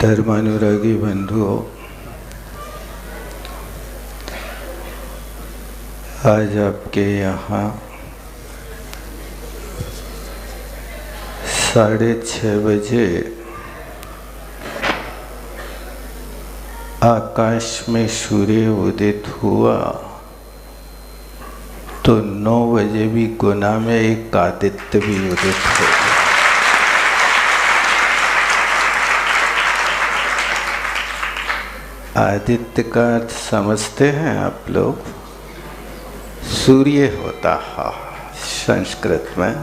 धर्मानुरागी बंधुओं, आज आपके यहाँ 6:30 बजे आकाश में सूर्य उदित हुआ तो 9 बजे भी गुना में एक आदित्य भी उदित हो। आदित्य का अर्थ समझते हैं आप लोग? सूर्य होता है संस्कृत में।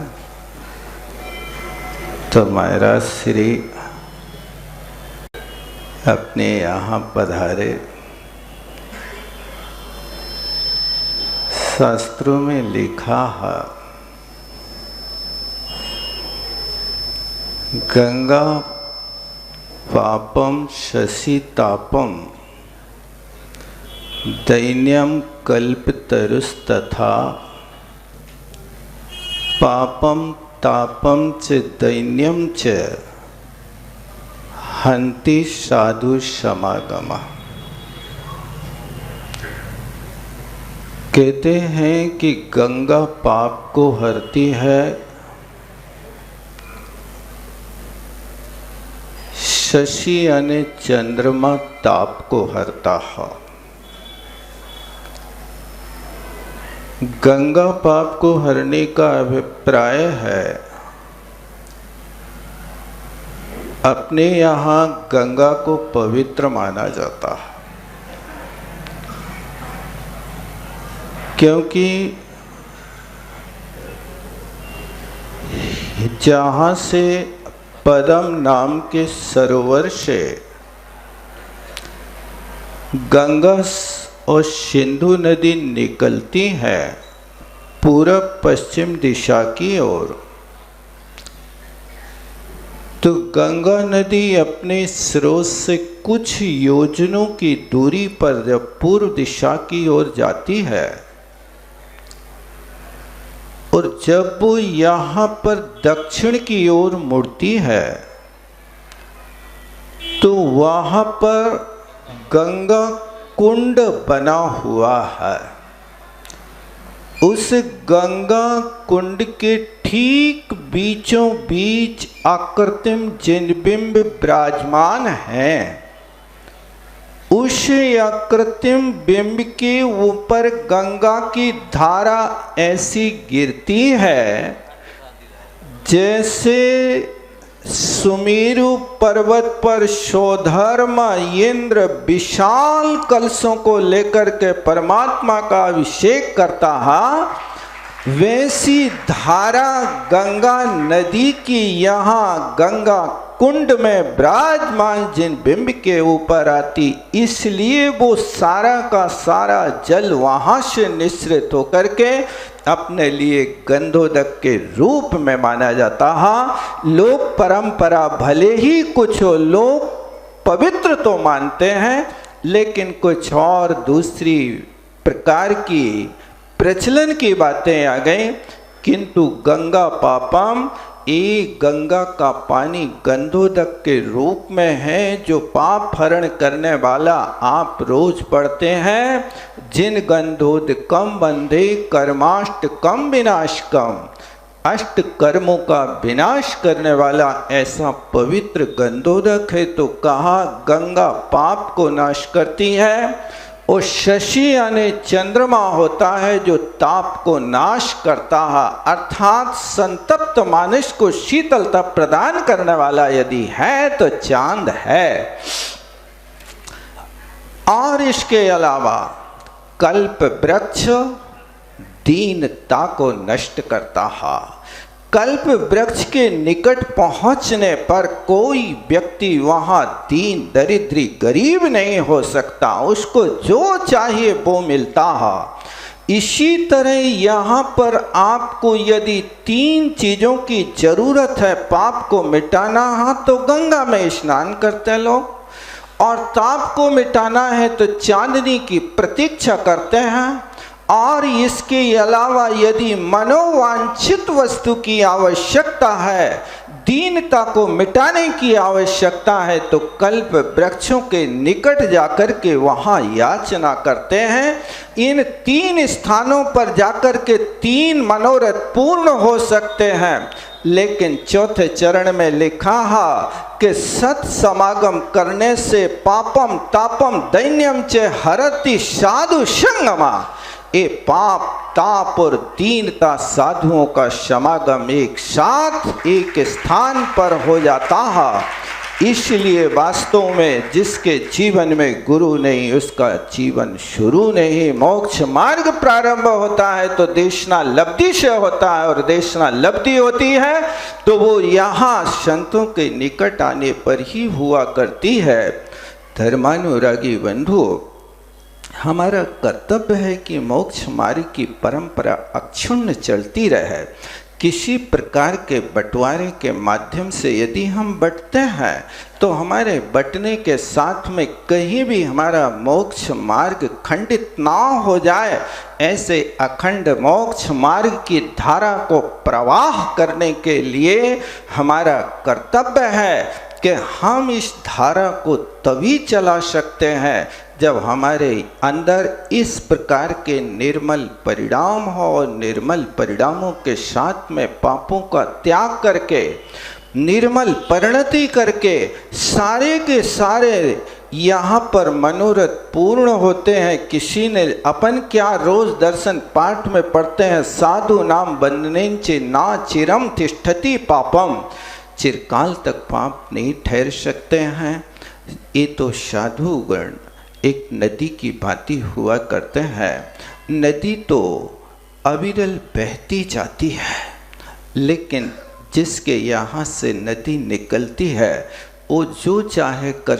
तो महाराज श्री अपने यहाँ पधारे। शास्त्रों में लिखा है, गंगा पापम शशि तापम दैन्यम कल्पतरुस्तथा पापम तापम च दैन्यम च हन्ति साधु समागम। कहते हैं कि गंगा पाप को हरती है, शशि यानी चंद्रमा ताप को हरता है। गंगा पाप को हरने का अभिप्राय है, अपने यहाँ गंगा को पवित्र माना जाता है, क्योंकि जहाँ से पद्म नाम के सरोवर से गंगा और सिंधु नदी निकलती है पूरब पश्चिम दिशा की ओर, तो गंगा नदी अपने स्रोत से कुछ योजनों की दूरी पर जब पूर्व दिशा की ओर जाती है और जब वो यहाँ पर दक्षिण की ओर मुड़ती है तो वहाँ पर गंगा कुंड बना हुआ है। उस गंगा कुंड के ठीक बीचों बीच आकृतिम जिन बिंब विराजमान हैं, उस आकृतिम बिंब के ऊपर गंगा की धारा ऐसी गिरती है जैसे सुमेरु पर्वत पर शोधर्मा इंद्र विशाल कलशों को लेकर के परमात्मा का अभिषेक करता है, वैसी धारा गंगा नदी की यहाँ गंगा कुंड में विराजमान जिन बिंब के ऊपर आती, इसलिए वो सारा का सारा जल वहाँ से निश्रित होकर के अपने लिए गंधोदक के रूप में माना जाता है। लोक परंपरा भले ही कुछ लोग पवित्र तो मानते हैं, लेकिन कुछ और दूसरी प्रकार की प्रचलन की बातें आ गई। किंतु गंगा पापम, ये गंगा का पानी गंधोदक के रूप में है, जो पाप हरण करने वाला आप रोज पढ़ते हैं। जिन गंधोदकम बंधे कर्माष्टकम विनाशकम, अष्ट कर्मों का विनाश करने वाला ऐसा पवित्र गंधोदक है। तो कहा गंगा पाप को नाश करती है, और शशि यानी चंद्रमा होता है जो ताप को नाश करता है, अर्थात संतप्त मानस को शीतलता प्रदान करने वाला यदि है तो चांद है। और इसके अलावा कल्प वृक्ष दीनता को नष्ट करता है। कल्प वृक्ष के निकट पहुंचने पर कोई व्यक्ति वहां दीन दरिद्री गरीब नहीं हो सकता, उसको जो चाहिए वो मिलता है। इसी तरह यहाँ पर आपको यदि 3 चीज़ों की जरूरत है पाप को मिटाना है तो गंगा में स्नान करते लोग, और ताप को मिटाना है तो चांदनी की प्रतीक्षा करते हैं, और इसके अलावा यदि मनोवांछित वस्तु की आवश्यकता है, दीनता को मिटाने की आवश्यकता है तो कल्प वृक्षों के निकट जाकर के वहाँ याचना करते हैं। इन 3 स्थानों पर जाकर के 3 मनोरथ पूर्ण हो सकते हैं। लेकिन चौथे चरण में लिखा है कि सत समागम करने से पापम तापम दैन्यम च हरति साधु संगमा। ये पाप ताप और दीनता साधुओं का समागम एक साथ एक स्थान पर हो जाता है। इसलिए वास्तव में जिसके जीवन में गुरु नहीं उसका जीवन शुरू नहीं। मोक्ष मार्ग प्रारंभ होता है तो देशना लब्धि से होता है, और देशना लब्धि होती है तो वो यहाँ संतों के निकट आने पर ही हुआ करती है। धर्मानुरागी बंधुओं, हमारा कर्तव्य है कि मोक्ष मार्ग की परंपरा अक्षुण्ण चलती रहे। किसी प्रकार के बंटवारे के माध्यम से यदि हम बंटते हैं तो हमारे बंटने के साथ में कहीं भी हमारा मोक्ष मार्ग खंडित ना हो जाए। ऐसे अखंड मोक्ष मार्ग की धारा को प्रवाह करने के लिए हमारा कर्तव्य है कि हम इस धारा को तभी चला सकते हैं जब हमारे अंदर इस प्रकार के निर्मल परिणाम हो, और निर्मल परिणामों के साथ में पापों का त्याग करके निर्मल परिणति करके सारे के सारे यहाँ पर मनोरथ पूर्ण होते हैं। किसी ने अपन क्या रोज दर्शन पाठ में पढ़ते हैं, साधु नाम बंधनेंचे ना चिरम तिष्ठति पापम। चिरकाल तक पाप नहीं ठहर सकते हैं। ये तो साधुगण एक नदी की भांति हुआ करते हैं। नदी तो अविरल बहती जाती है, लेकिन जिसके यहाँ से नदी निकलती है वो जो चाहे कर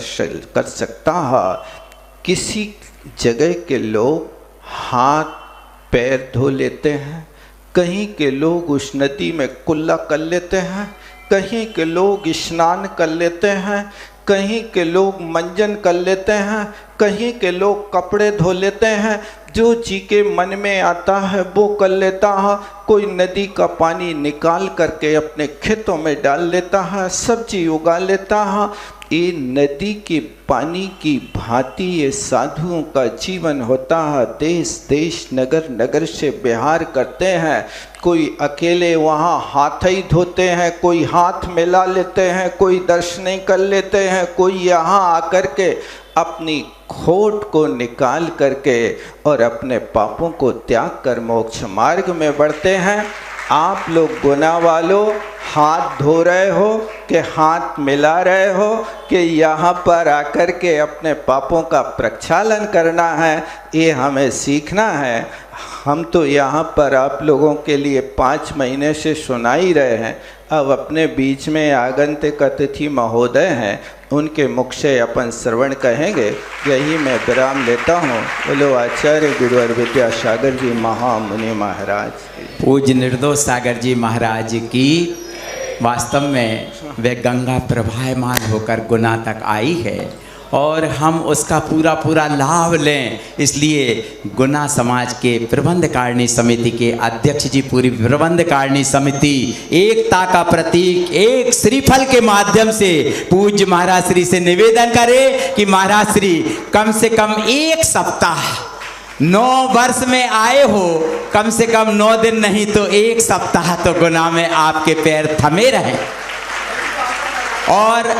सकता है। किसी जगह के लोग हाथ पैर धो लेते हैं, कहीं के लोग उस नदी में कुल्ला कर लेते हैं, कहीं के लोग स्नान कर लेते हैं, कहीं के लोग मंजन कर लेते हैं, कहीं के लोग कपड़े धो लेते हैं। जो जी के मन में आता है वो कर लेता है। कोई नदी का पानी निकाल करके अपने खेतों में डाल लेता है, सब्जी उगा लेता है। ये नदी के पानी की भांति ये साधुओं का जीवन होता है। देश देश नगर नगर से विहार करते हैं। कोई अकेले वहाँ हाथ ही धोते हैं, कोई हाथ मिला लेते हैं, कोई दर्शन कर लेते हैं, कोई यहाँ आकर के अपनी खोट को निकाल करके और अपने पापों को त्याग कर मोक्ष मार्ग में बढ़ते हैं। आप लोग गुनाह वालों हाथ धो रहे हो कि हाथ मिला रहे हो कि यहाँ पर आकर के अपने पापों का प्रक्षालन करना है, ये हमें सीखना है। हम तो यहाँ पर आप लोगों के लिए 5 महीने से सुना ही रहे हैं। अब अपने बीच में आगंतुक अतिथि महोदय हैं, उनके मुख से अपन श्रवण कहेंगे। यही मैं विराम लेता हूँ। बोलो आचार्य गुरुवर विद्यासागर जी महामुनि महाराज, पूज्य निर्दोष सागर जी महाराज की। वास्तव में वे गंगा प्रवाहमान होकर गुना तक आई है और हम उसका पूरा पूरा लाभ लें। इसलिए गुना समाज के प्रबंधकारिणी समिति के अध्यक्ष जी, पूरी प्रबंधकारिणी समिति एकता का प्रतीक एक श्रीफल के माध्यम से पूज्य महाराज श्री से निवेदन करे कि महाराज श्री कम से कम 1 सप्ताह 9 वर्ष में आए हो, कम से कम 9 दिन नहीं तो 1 सप्ताह तो गुना में आपके पैर थमे रहे। और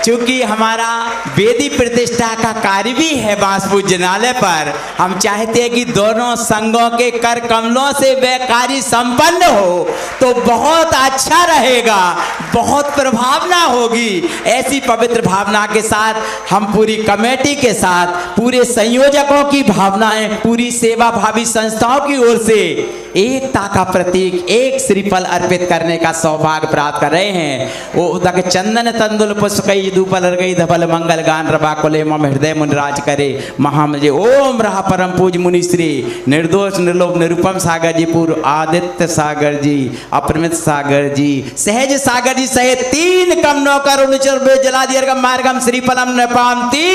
चूंकि हमारा वेदी प्रतिष्ठा का कार्य भी है बांस पूजनालय पर, हम चाहते हैं कि दोनों संघों के कर कमलों से वह कार्य संपन्न हो तो बहुत अच्छा रहेगा, बहुत प्रभावना होगी। ऐसी पवित्र भावना के साथ हम पूरी कमेटी के साथ, पूरे संयोजकों की भावनाएं, पूरी सेवा भावी संस्थाओं की ओर से एकता का प्रतीक एक श्रीफल अर्पित करने का सौभाग्य प्राप्त कर रहे हैं। वो उदक चंदन तंदुल पुष्प कई धूपल गई धपल मंगल गान रवा कुले मम हृदय मुनराज करे महामजे। ओम रहा परम पूज मुनि श्री निर्दोष निर्लोभ निरुपम सागर जी, पूर्व आदित्य सागर जी, अपरिमित सागर जी, सहज सागर जी सहित 3 कमनों कर जला दिया मार्गम श्रीफलम न पामती।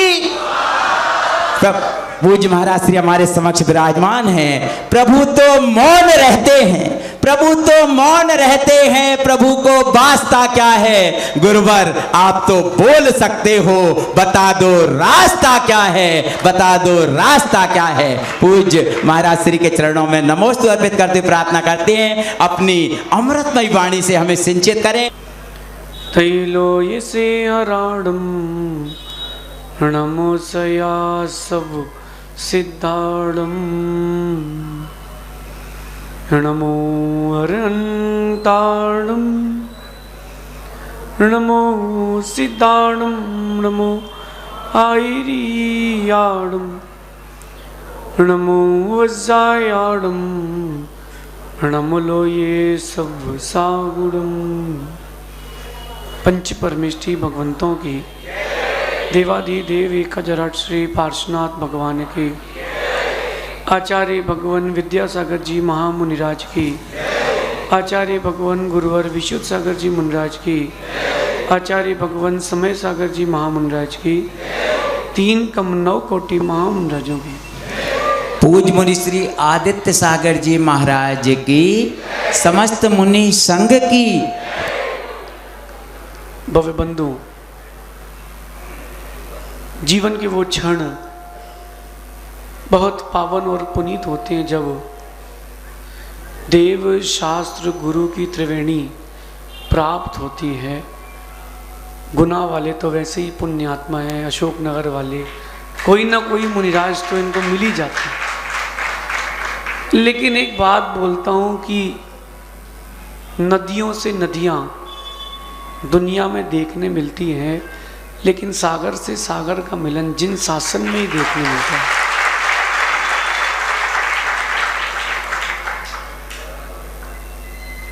पूज्य महाराज श्री हमारे समक्ष विराजमान हैं। प्रभु तो मौन रहते हैं, प्रभु तो मौन रहते हैं, प्रभु को वास्ता क्या है। गुरुवर आप तो बोल सकते हो, बता दो रास्ता क्या है, बता दो रास्ता क्या है। पूज्य महाराज श्री के चरणों में नमोस्तु अर्पित करते प्रार्थना करते हैं, अपनी अमृतमय वाणी से हमें सिंचित करें। तैलोयसे हराणम नमो सया सब सिद्धाणम नमो अरंताणम नमो सिद्धाणम नमो आयरियाणम नमो वज्जायाणम नमो लोये सब सागुणम। पंच परमेष्ठी भगवंतों की, देवाधिदेव एकजराट श्री पार्श्वनाथ भगवान की, आचार्य भगवान विद्यासागर जी महामुनिराज की, आचार्य भगवान गुरुवर विशुद्ध सागर जी मुनिराज की, आचार्य भगवान समय सागर जी महामुनिराज की, 3 कम 9 कोटि महामुनिराजों की, पूज्य मुनि श्री आदित्य सागर जी महाराज की, समस्त मुनि संघ की। भव्य बंधु, जीवन के वो क्षण बहुत पावन और पुनीत होते हैं जब देव शास्त्र गुरु की त्रिवेणी प्राप्त होती है। गुना वाले तो वैसे ही पुण्यात्मा है, अशोकनगर वाले कोई ना कोई मुनिराज तो इनको मिल ही जाते हैं। लेकिन एक बात बोलता हूँ कि नदियों से नदियाँ दुनिया में देखने मिलती हैं, लेकिन सागर से सागर का मिलन जिन शासन में ही देखने मिलता है।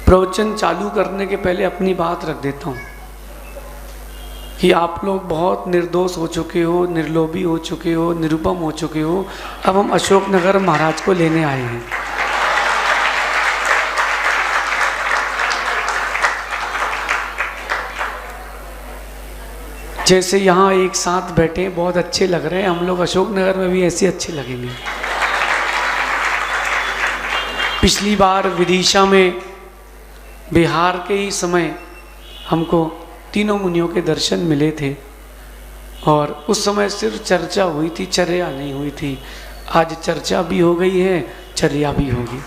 प्रवचन चालू करने के पहले अपनी बात रख देता हूँ कि आप लोग बहुत निर्दोष हो चुके हो, निर्लोभी हो चुके हो, निरुपम हो चुके हो। अब हम अशोकनगर महाराज को लेने आए हैं। जैसे यहाँ एक साथ बैठे बहुत अच्छे लग रहे हैं, हम लोग अशोकनगर में भी ऐसे अच्छे लगेंगे। पिछली बार विदिशा में बिहार के ही समय हमको तीनों मुनियों के दर्शन मिले थे और उस समय सिर्फ चर्चा हुई थी, चर्या नहीं हुई थी। आज चर्चा भी हो गई है, चर्या भी होगी।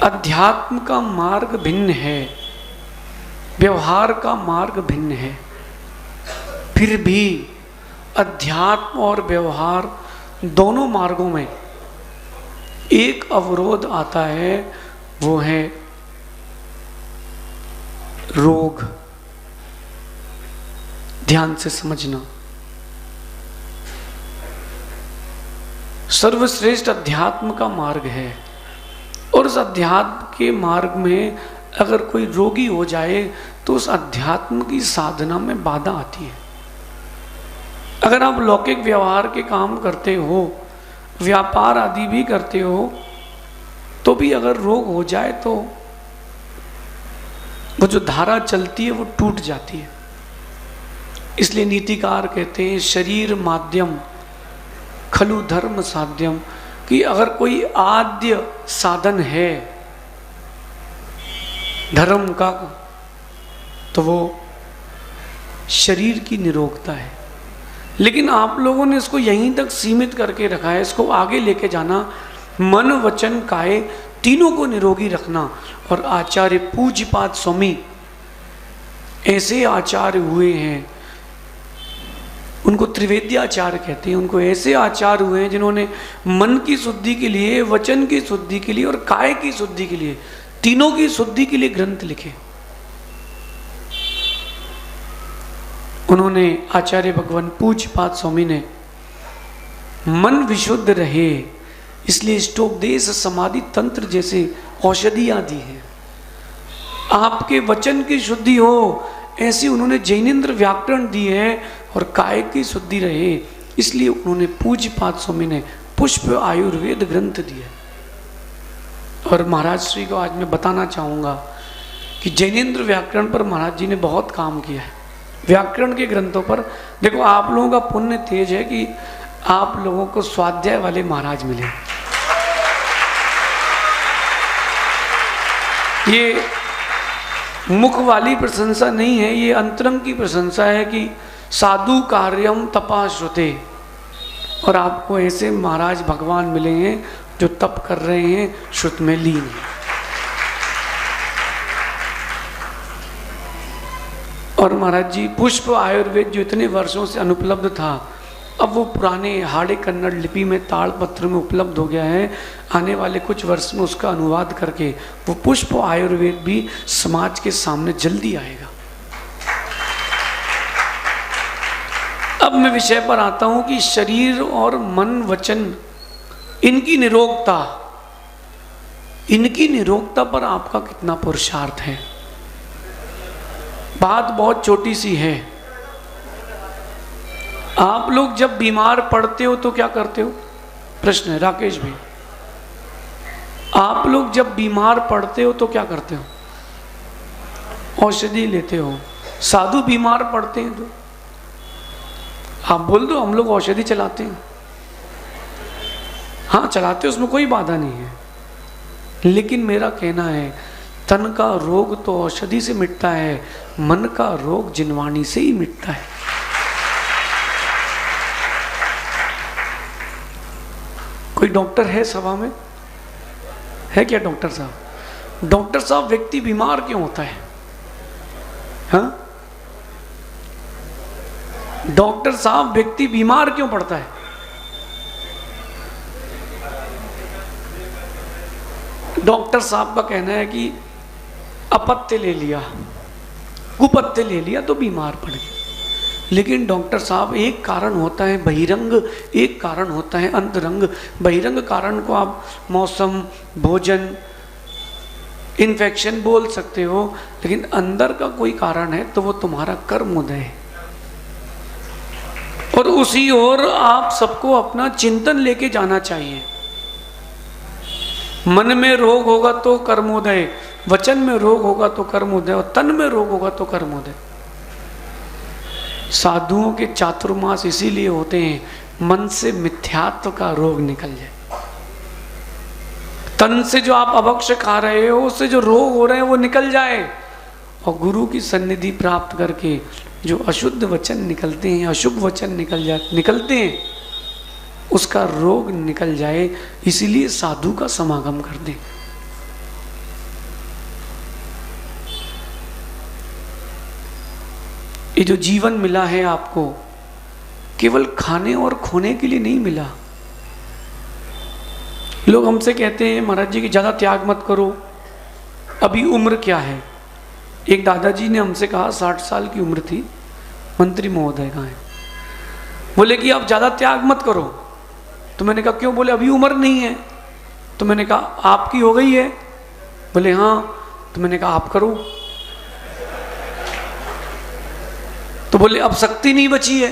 अध्यात्म का मार्ग भिन्न है, व्यवहार का मार्ग भिन्न है, फिर भी अध्यात्म और व्यवहार दोनों मार्गों में एक अवरोध आता है, वो है रोग। ध्यान से समझना, सर्वश्रेष्ठ अध्यात्म का मार्ग है और उस अध्यात्म के मार्ग में अगर कोई रोगी हो जाए तो उस अध्यात्म की साधना में बाधा आती है। अगर आप लौकिक व्यवहार के काम करते हो, व्यापार आदि भी करते हो, तो भी अगर रोग हो जाए तो वो जो धारा चलती है वो टूट जाती है। इसलिए नीतिकार कहते हैं शरीर माध्यम खलु धर्म साध्यम, कि अगर कोई आद्य साधन है धर्म का तो वो शरीर की निरोगता है। लेकिन आप लोगों ने इसको यहीं तक सीमित करके रखा है। इसको आगे लेके जाना, मन वचन काया तीनों को निरोगी रखना। और आचार्य पूज्यपाद स्वामी ऐसे आचार्य हुए हैं, उनको त्रिवेद्याचार्य कहते हैं। उनको ऐसे आचार्य हुए हैं जिन्होंने मन की शुद्धि के लिए, वचन की शुद्धि के लिए और काय की शुद्धि के लिए, तीनों की शुद्धि के लिए ग्रंथ लिखे। उन्होंने आचार्य भगवान पूज्यपाद स्वामी ने मन विशुद्ध रहे इसलिए इष्टोपदेश समाधि तंत्र जैसे औषधियां दी हैं। आपके वचन की शुद्धि हो ऐसी उन्होंने जैनेन्द्र व्याकरण दी है और काय की शुद्धि रहे इसलिए उन्होंने पूज्यपाद स्वामी ने पुष्प आयुर्वेद ग्रंथ दिए। और महाराज श्री को आज मैं बताना चाहूँगा कि जैनेन्द्र व्याकरण पर महाराज जी ने बहुत काम किया है। व्याकरण के ग्रंथों पर देखो, आप लोगों का पुण्य तेज है कि आप लोगों को स्वाध्याय वाले महाराज मिले। ये मुख वाली प्रशंसा नहीं है, ये अंतरंग की प्रशंसा है कि साधु कार्यम तपा श्रुते। और आपको ऐसे महाराज भगवान मिले हैं जो तप कर रहे हैं, श्रुत में लीन है। और महाराज जी पुष्प आयुर्वेद जो इतने वर्षों से अनुपलब्ध था, अब वो पुराने हाड़े कन्नड़ लिपि में ताड़पत्र में उपलब्ध हो गया है। आने वाले कुछ वर्ष में उसका अनुवाद करके वो पुष्प आयुर्वेद भी समाज के सामने जल्दी आएगा। अब मैं विषय पर आता हूं कि शरीर और मन वचन इनकी निरोगता पर आपका कितना पुरुषार्थ है। बात बहुत छोटी सी है। आप लोग जब बीमार पड़ते हो तो क्या करते हो? प्रश्न है राकेश भाई, आप लोग जब बीमार पड़ते हो तो क्या करते हो? औषधि लेते हो। साधु बीमार पड़ते हैं तो आप बोल दो हम लोग औषधि चलाते हैं। हाँ चलाते हो, उसमें कोई बाधा नहीं है। लेकिन मेरा कहना है तन का रोग तो औषधि से मिटता है, मन का रोग जिनवाणी से ही मिटता है। कोई डॉक्टर है सभा में? है क्या डॉक्टर साहब? डॉक्टर साहब व्यक्ति बीमार क्यों होता है? हाँ डॉक्टर साहब व्यक्ति बीमार क्यों पड़ता है? डॉक्टर साहब का कहना है कि अपत्य ले लिया, कुपत्य ले लिया तो बीमार पड़ गया। लेकिन डॉक्टर साहब एक कारण होता है बहिरंग, एक कारण होता है अंतरंग। बहिरंग कारण को आप मौसम, भोजन, इन्फेक्शन बोल सकते हो, लेकिन अंदर का कोई कारण है तो वो तुम्हारा कर्मोदय है। और उसी ओर आप सबको अपना चिंतन लेके जाना चाहिए। मन में रोग होगा तो कर्मोदय, वचन में रोग होगा तो कर्मोदय, और तन में रोग होगा तो कर्मोदय। साधुओं के चातुर्मास इसीलिए होते हैं मन से मिथ्यात्व का रोग निकल जाए। तन से जो आप अभक्ष खा रहे हो, उससे जो रोग हो रहे हैं वो निकल जाए। और गुरु की सन्निधि प्राप्त करके जो अशुद्ध वचन निकलते हैं, अशुभ वचन निकलते हैं, उसका रोग निकल जाए। इसीलिए साधु का समागम कर दें। ये जो जीवन मिला है आपको केवल खाने और खोने के लिए नहीं मिला। लोग हमसे कहते हैं महाराज जी की ज़्यादा त्याग मत करो, अभी उम्र क्या है। एक दादाजी ने हमसे कहा 60 साल की उम्र थी, मंत्री महोदय कहाँ है, बोले कि आप ज़्यादा त्याग मत करो। तो मैंने कहा क्यों? बोले अभी उम्र नहीं है। तो मैंने कहा आपकी हो गई है? बोले हाँ। तो मैंने कहा आप करो। तो बोले अब शक्ति नहीं बची है।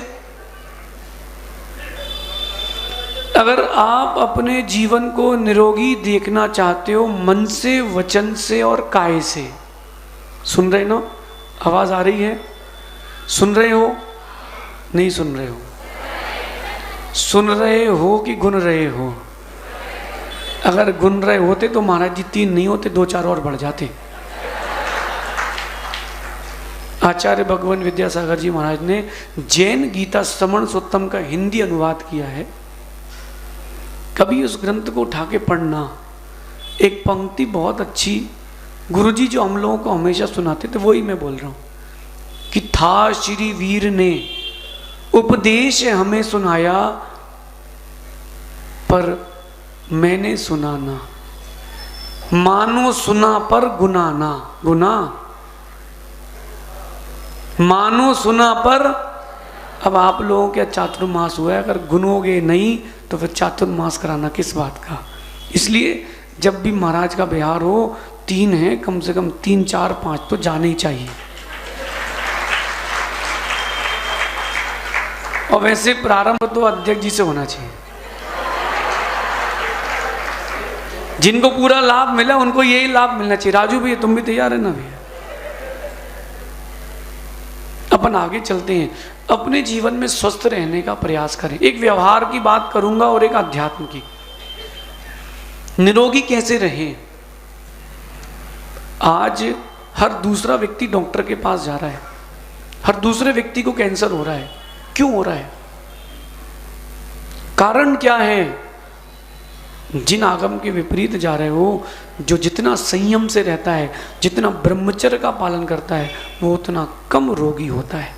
अगर आप अपने जीवन को निरोगी देखना चाहते हो मन से, वचन से और काय से, सुन रहे ना? आवाज आ रही है? सुन रहे हो? नहीं सुन रहे हो? सुन रहे हो कि गुन रहे हो? अगर गुन रहे होते तो महाराज जी 3 नहीं होते, 2-4 और बढ़ जाते। आचार्य भगवान विद्यासागर जी महाराज ने जैन गीता श्रवण सोत्तम का हिंदी अनुवाद किया है। कभी उस ग्रंथ को उठा के पढ़ना। एक पंक्ति बहुत अच्छी गुरुजी जो हम लोगों को हमेशा सुनाते थे, वही मैं बोल रहा हूँ कि था श्री वीर ने उपदेश हमें सुनाया, पर मैंने सुना ना, मानो सुना पर गुना ना। गुना मानो सुना पर। अब आप लोगों के चातुर्मास हुआ है, अगर गुनोगे नहीं तो फिर चातुर्मास कराना किस बात का। इसलिए जब भी महाराज का बिहार हो, 3 है कम से कम, 3, 4, 5 तो जाने ही चाहिए। और वैसे प्रारंभ तो अध्यक्ष जी से होना चाहिए। जिनको पूरा लाभ मिला उनको यही लाभ मिलना चाहिए। राजू भैया तुम भी तैयार है ना भैया? अपन आगे चलते हैं। अपने जीवन में स्वस्थ रहने का प्रयास करें। एक व्यवहार की बात करूंगा और एक अध्यात्म की। निरोगी कैसे रहें? आज हर दूसरा व्यक्ति डॉक्टर के पास जा रहा है, हर दूसरे व्यक्ति को कैंसर हो रहा है। क्यों हो रहा है? कारण क्या है? जिन आगम के विपरीत जा रहे हो, जो जितना संयम से रहता है, जितना ब्रह्मचर्य का पालन करता है, वो उतना कम रोगी होता है।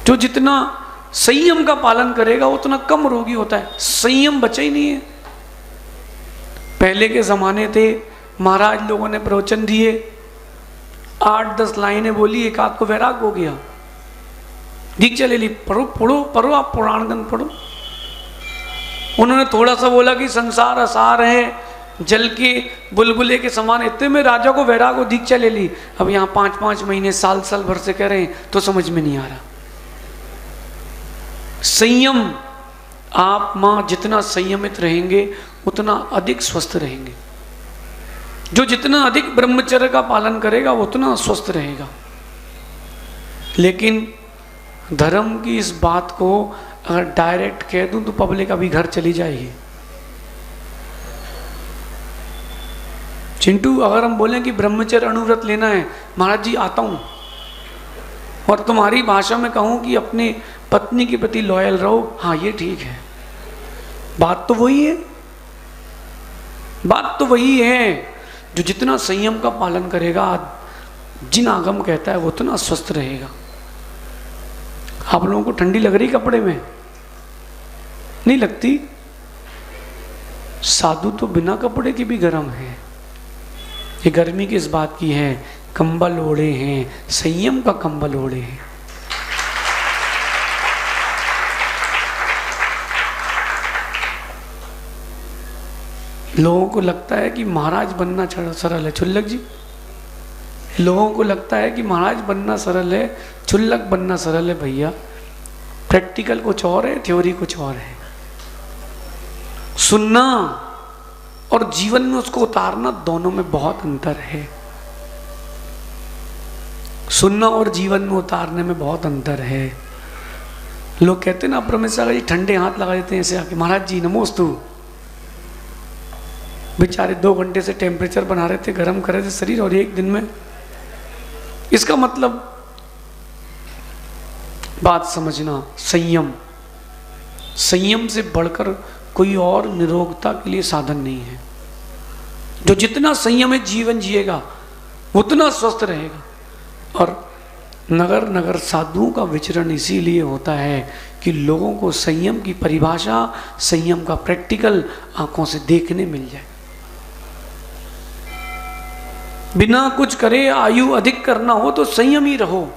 जो जितना संयम का पालन करेगा उतना कम रोगी होता है। संयम बचा ही नहीं है। पहले के जमाने थे, महाराज लोगों ने प्रवचन दिए, 8-10 लाइनें बोली, एक आध को वैराग हो गया, दीक्षा ले ली, पढ़ो पढ़ो पढ़ो, आप पुराण ग्रंथ पढ़ो। उन्होंने थोड़ा सा बोला कि संसार असार है, जल के बुलबुले के समान, इतने में राजा को वैराग हो, दीक्षा ले ली। अब यहाँ 5-5 महीने साल भर से कह रहे हैं तो समझ में नहीं आ रहा। संयम, आप मां जितना संयमित रहेंगे उतना अधिक स्वस्थ रहेंगे। जो जितना अधिक ब्रह्मचर्य का पालन करेगा वो उतना स्वस्थ रहेगा। लेकिन धर्म की इस बात को अगर डायरेक्ट कह दूं तो पब्लिक अभी घर चली जाएगी। चिंटू, अगर हम बोलें कि ब्रह्मचर्य अणुव्रत लेना है, महाराज जी आता हूं, और तुम्हारी भाषा में कहूं कि अपनी पत्नी के प्रति लॉयल रहो, हाँ ये ठीक है। बात तो वही है, बात तो वही है। जो जितना संयम का पालन करेगा, जिन आगम कहता है, वो उतना स्वस्थ रहेगा। आप लोगों को ठंडी लग रही कपड़े में? नहीं लगती? साधु तो बिना कपड़े के भी गर्म है। ये गर्मी किस बात की है? कंबल ओढ़े हैं, संयम का कंबल ओढ़े हैं। लोगों को लगता है कि महाराज बनना सरल है। छुल्लक जी, लोगों को लगता है कि महाराज बनना सरल है, छुल्लक बनना सरल है। भैया, प्रैक्टिकल कुछ और है, थ्योरी कुछ और है। सुनना और जीवन में उसको उतारना, दोनों में बहुत अंतर है। सुनना और जीवन में उतारने में बहुत अंतर है। लोग कहते हैं ना, परमेश्वर जी ठंडे हाथ लगा देते हैं ऐसे आके, महाराज जी नमोस्तु। बेचारे 2 घंटे से टेम्परेचर बना रहे थे, गर्म कर रहे थे शरीर, और एक दिन में। इसका मतलब बात समझना, संयम, संयम से बढ़कर कोई और निरोगता के लिए साधन नहीं है। जो जितना संयमित जीवन जिएगा उतना स्वस्थ रहेगा। और नगर नगर साधुओं का विचरण इसीलिए होता है कि लोगों को संयम की परिभाषा, संयम का प्रैक्टिकल आंखों से देखने मिल जाए। बिना कुछ करे आयु अधिक करना हो तो संयम ही रहो।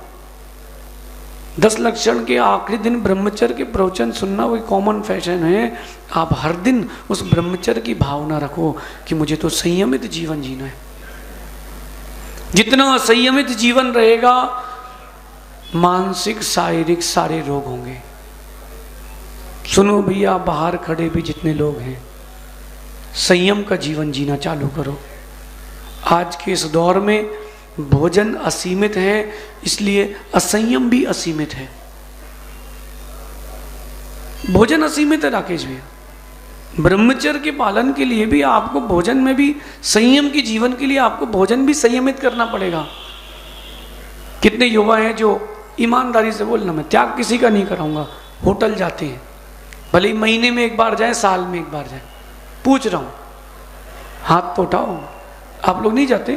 10 लक्षण के आखिरी दिन ब्रह्मचर्य के प्रवचन सुनना वही कॉमन फैशन है। आप हर दिन उस ब्रह्मचर्य की भावना रखो कि मुझे तो संयमित जीवन जीना है। जितना संयमित जीवन रहेगा, मानसिक शारीरिक सारे रोग होंगे। सुनो भैया, बाहर खड़े भी जितने लोग हैं, संयम का जीवन जीना चालू करो। आज के इस दौर में भोजन असीमित है, इसलिए असंयम भी असीमित है। भोजन असीमित है राकेश भैया। ब्रह्मचर्य के पालन के लिए भी आपको भोजन में भी संयम के जीवन के लिए आपको भोजन भी संयमित करना पड़ेगा। कितने युवा हैं जो ईमानदारी से बोलना, मैं त्याग किसी का नहीं कराऊंगा, होटल जाते हैं, भले ही महीने में एक बार जाए, साल में एक बार जाए। पूछ रहा हूं, हाथ तो उठाओ। आप लोग नहीं जाते?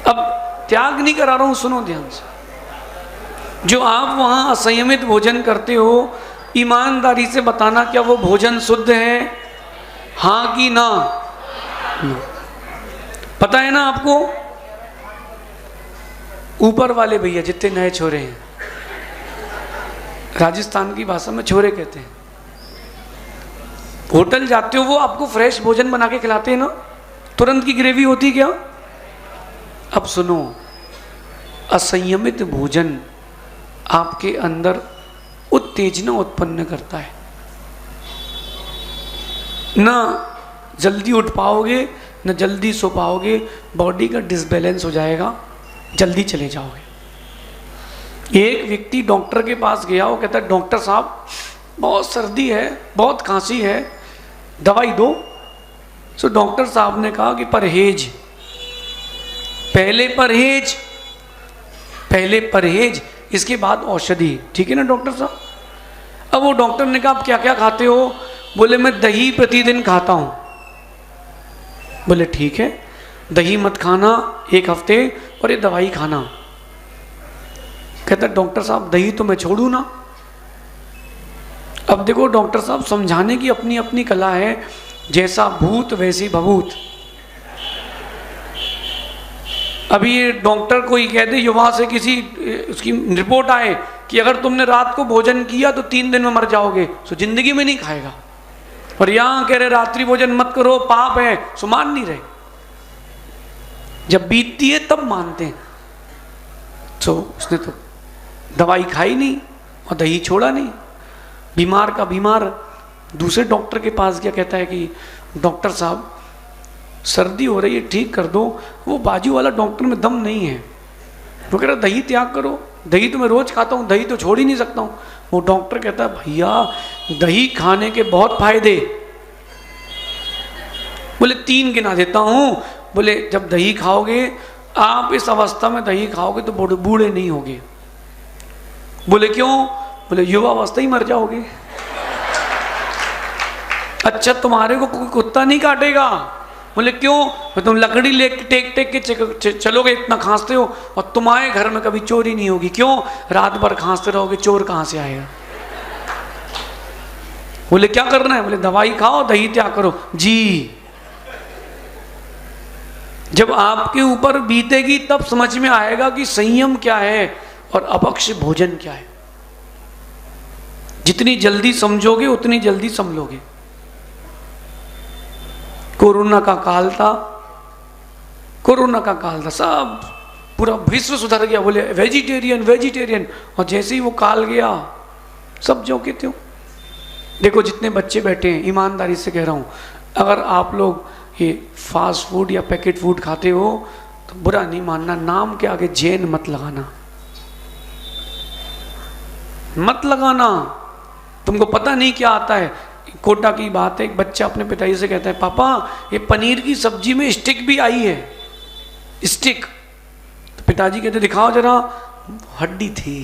अब त्याग नहीं करा रहा हूं, सुनो ध्यान से। जो आप वहां असंयमित भोजन करते हो, ईमानदारी से बताना, क्या वो भोजन शुद्ध है? हाँ कि ना? पता है ना आपको? ऊपर वाले भैया जितने नए छोरे हैं, राजस्थान की भाषा में छोरे कहते हैं, होटल जाते हो वो आपको फ्रेश भोजन बना के खिलाते हैं ना, तुरंत की ग्रेवी होती क्या? अब सुनो, असंयमित भोजन आपके अंदर उत्तेजना उत्पन्न करता है। ना जल्दी उठ पाओगे, ना जल्दी सो पाओगे, बॉडी का डिसबैलेंस हो जाएगा, जल्दी चले जाओगे। एक व्यक्ति डॉक्टर के पास गया, वो कहता है डॉक्टर साहब बहुत सर्दी है, बहुत खांसी है, दवाई दो। सो डॉक्टर साहब ने कहा कि परहेज, पहले परहेज, पहले परहेज, इसके बाद औषधि। ठीक है ना डॉक्टर साहब? अब वो डॉक्टर ने कहा आप क्या क्या खाते हो? बोले मैं दही प्रतिदिन खाता हूं। बोले ठीक है, दही मत खाना 1 हफ्ते, और ये दवाई खाना। कहता डॉक्टर साहब दही तो मैं छोड़ू ना। अब देखो डॉक्टर साहब, समझाने की अपनी अपनी कला है, जैसा भूत वैसी भभूत। अभी ये डॉक्टर कोई कह दे युवा से, किसी उसकी रिपोर्ट आए कि अगर तुमने रात को भोजन किया तो 3 दिन में मर जाओगे, तो जिंदगी में नहीं खाएगा। और यहां कह रहे रात्रि भोजन मत करो, पाप है, सो मान नहीं रहे। जब बीतती है तब मानते हैं। तो उसने तो दवाई खाई नहीं और दही छोड़ा नहीं। बीमार का बीमार दूसरे डॉक्टर के पास गया, कहता है कि डॉक्टर साहब सर्दी हो रही है, ठीक कर दो। वो बाजू वाला डॉक्टर में दम नहीं है, वो कह रहा दही त्याग करो। दही तो मैं रोज खाता हूँ, दही तो छोड़ ही नहीं सकता हूँ। वो डॉक्टर कहता है भैया दही खाने के बहुत फायदे। बोले 3 गिना देता हूँ। बोले जब दही खाओगे, आप इस अवस्था में दही खाओगे तो बूढ़े नहीं होगे। बोले क्यों? बोले युवा अवस्था ही मर जाओगे। अच्छा तुम्हारे को कोई कुत्ता नहीं काटेगा? बोले क्यों? तुम लकड़ी ले टेक टेक के चलोगे, इतना खांसते हो, और तुम्हारे घर में कभी चोरी नहीं होगी। क्यों? रात भर खांसते रहोगे, चोर कहां से आएगा? बोले क्या करना है? बोले दवाई खाओ, दही त्याग करो। जी, जब आपके ऊपर बीतेगी तब समझ में आएगा कि संयम क्या है और अपक्ष भोजन क्या है। जितनी जल्दी समझोगे उतनी जल्दी संभलोगे। कोरोना का काल था, कोरोना का काल था, सब पूरा विश्व सुधर गया। बोले वेजिटेरियन वेजिटेरियन, और जैसे ही वो काल गया सब जो के त्यों। देखो जितने बच्चे बैठे हैं, ईमानदारी से कह रहा हूं, अगर आप लोग ये फास्ट फूड या पैकेट फूड खाते हो तो बुरा नहीं मानना, नाम के आगे जैन मत लगाना, मत लगाना। तुमको पता नहीं क्या आता है। कोटा की बात है, एक बच्चा अपने पिताजी से कहता है पापा ये पनीर की सब्जी में स्टिक भी आई है, स्टिक। तो पिताजी कहते दिखाओ जरा, हड्डी थी।